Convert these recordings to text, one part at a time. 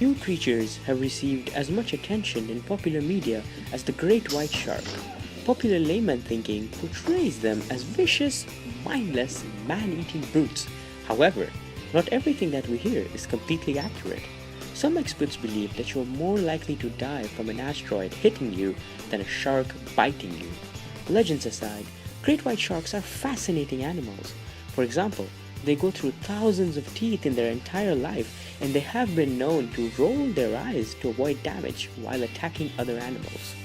Few creatures have received as much attention in popular media as the great white shark. Popular layman thinking portrays them as vicious, mindless, man-eating brutes. However, not everything that we hear is completely accurate. Some experts believe that you are more likely to die from an asteroid hitting you than a shark biting you. Legends aside, great white sharks are fascinating animals. For example, they go through thousands of teeth in their entire life, and they have been known to roll their eyes to avoid damage while attacking other animals.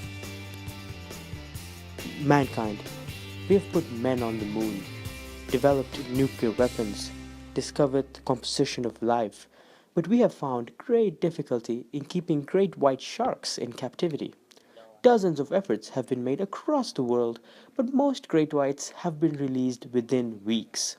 Mankind. We have put men on the moon, developed nuclear weapons, discovered the composition of life, but we have found great difficulty in keeping great white sharks in captivity. Dozens of efforts have been made across the world, but most great whites have been released within weeks.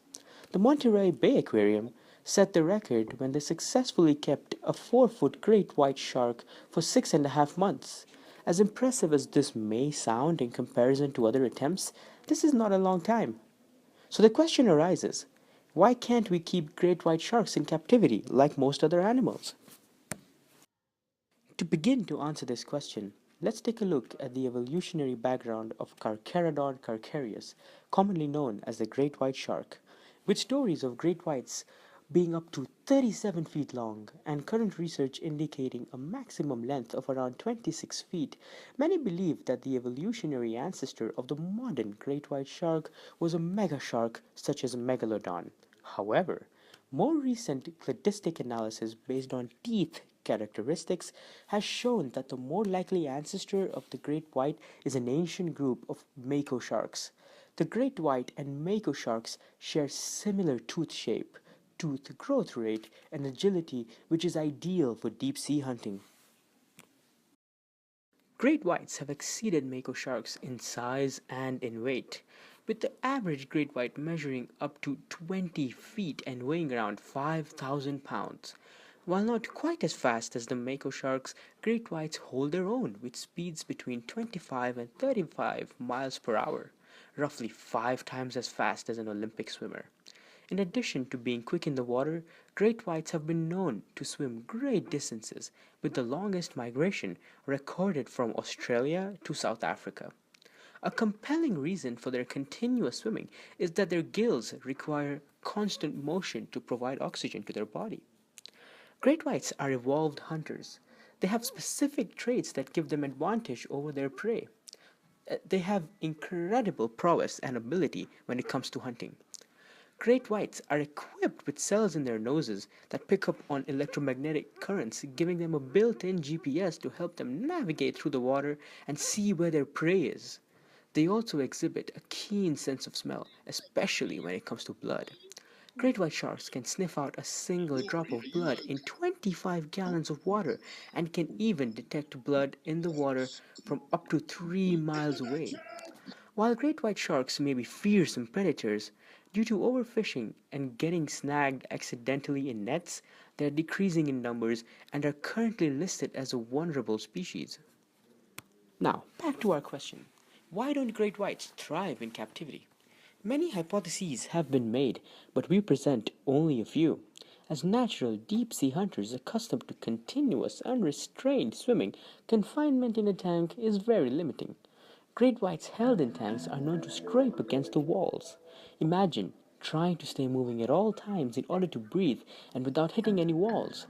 The Monterey Bay Aquarium set the record when they successfully kept a 4-foot great white shark for 6.5 months. As impressive as this may sound in comparison to other attempts, this is not a long time. So the question arises, why can't we keep great white sharks in captivity like most other animals? To begin to answer this question, let's take a look at the evolutionary background of Carcharodon carcharias, commonly known as the great white shark, with stories of great whites being up to 37 feet long and current research indicating a maximum length of around 26 feet. Many believe that the evolutionary ancestor of the modern great white shark was a megashark such as a megalodon. However, more recent cladistic analysis based on teeth characteristics has shown that the more likely ancestor of the great white is an ancient group of mako sharks. The great white and mako sharks share similar tooth shape, tooth growth rate, and agility, which is ideal for deep sea hunting. Great whites have exceeded mako sharks in size and in weight, with the average great white measuring up to 20 feet and weighing around 5,000 pounds. While not quite as fast as the mako sharks, great whites hold their own with speeds between 25 and 35 miles per hour, roughly 5 times as fast as an Olympic swimmer. In addition to being quick in the water, great whites have been known to swim great distances, with the longest migration recorded from Australia to South Africa. A compelling reason for their continuous swimming is that their gills require constant motion to provide oxygen to their body. Great whites are evolved hunters. They have specific traits that give them advantage over their prey. They have incredible prowess and ability when it comes to hunting. Great whites are equipped with cells in their noses that pick up on electromagnetic currents, giving them a built-in GPS to help them navigate through the water and see where their prey is. They also exhibit a keen sense of smell, especially when it comes to blood. Great white sharks can sniff out a single drop of blood in 25 gallons of water and can even detect blood in the water from up to 3 miles away. While great white sharks may be fearsome predators, due to overfishing and getting snagged accidentally in nets, they are decreasing in numbers and are currently listed as a vulnerable species. Now, back to our question. Why don't great whites thrive in captivity? Many hypotheses have been made, but we present only a few. As natural deep sea hunters accustomed to continuous, unrestrained swimming, confinement in a tank is very limiting. Great whites held in tanks are known to scrape against the walls. Imagine trying to stay moving at all times in order to breathe and without hitting any walls.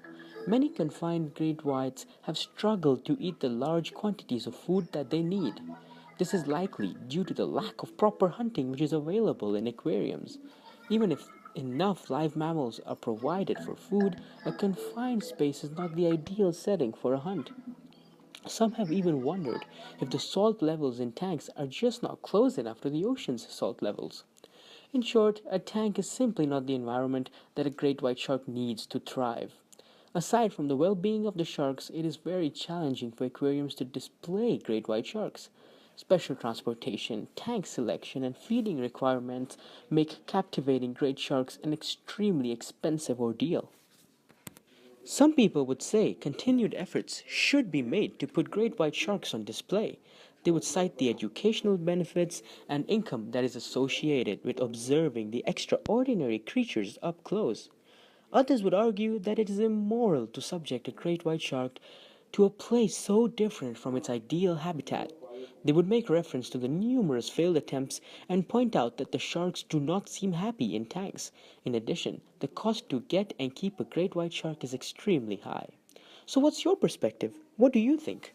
Many confined great whites have struggled to eat the large quantities of food that they need. This is likely due to the lack of proper hunting which is available in aquariums. Even if enough live mammals are provided for food, a confined space is not the ideal setting for a hunt. Some have even wondered if the salt levels in tanks are just not close enough to the ocean's salt levels. In short, a tank is simply not the environment that a great white shark needs to thrive. Aside from the well-being of the sharks, it is very challenging for aquariums to display great white sharks. Special transportation, tank selection, and feeding requirements make captivating great sharks an extremely expensive ordeal. Some people would say continued efforts should be made to put great white sharks on display. They would cite the educational benefits and income that is associated with observing the extraordinary creatures up close. Others would argue that it is immoral to subject a great white shark to a place so different from its ideal habitat. They would make reference to the numerous failed attempts and point out that the sharks do not seem happy in tanks. In addition, the cost to get and keep a great white shark is extremely high. So, what's your perspective? What do you think?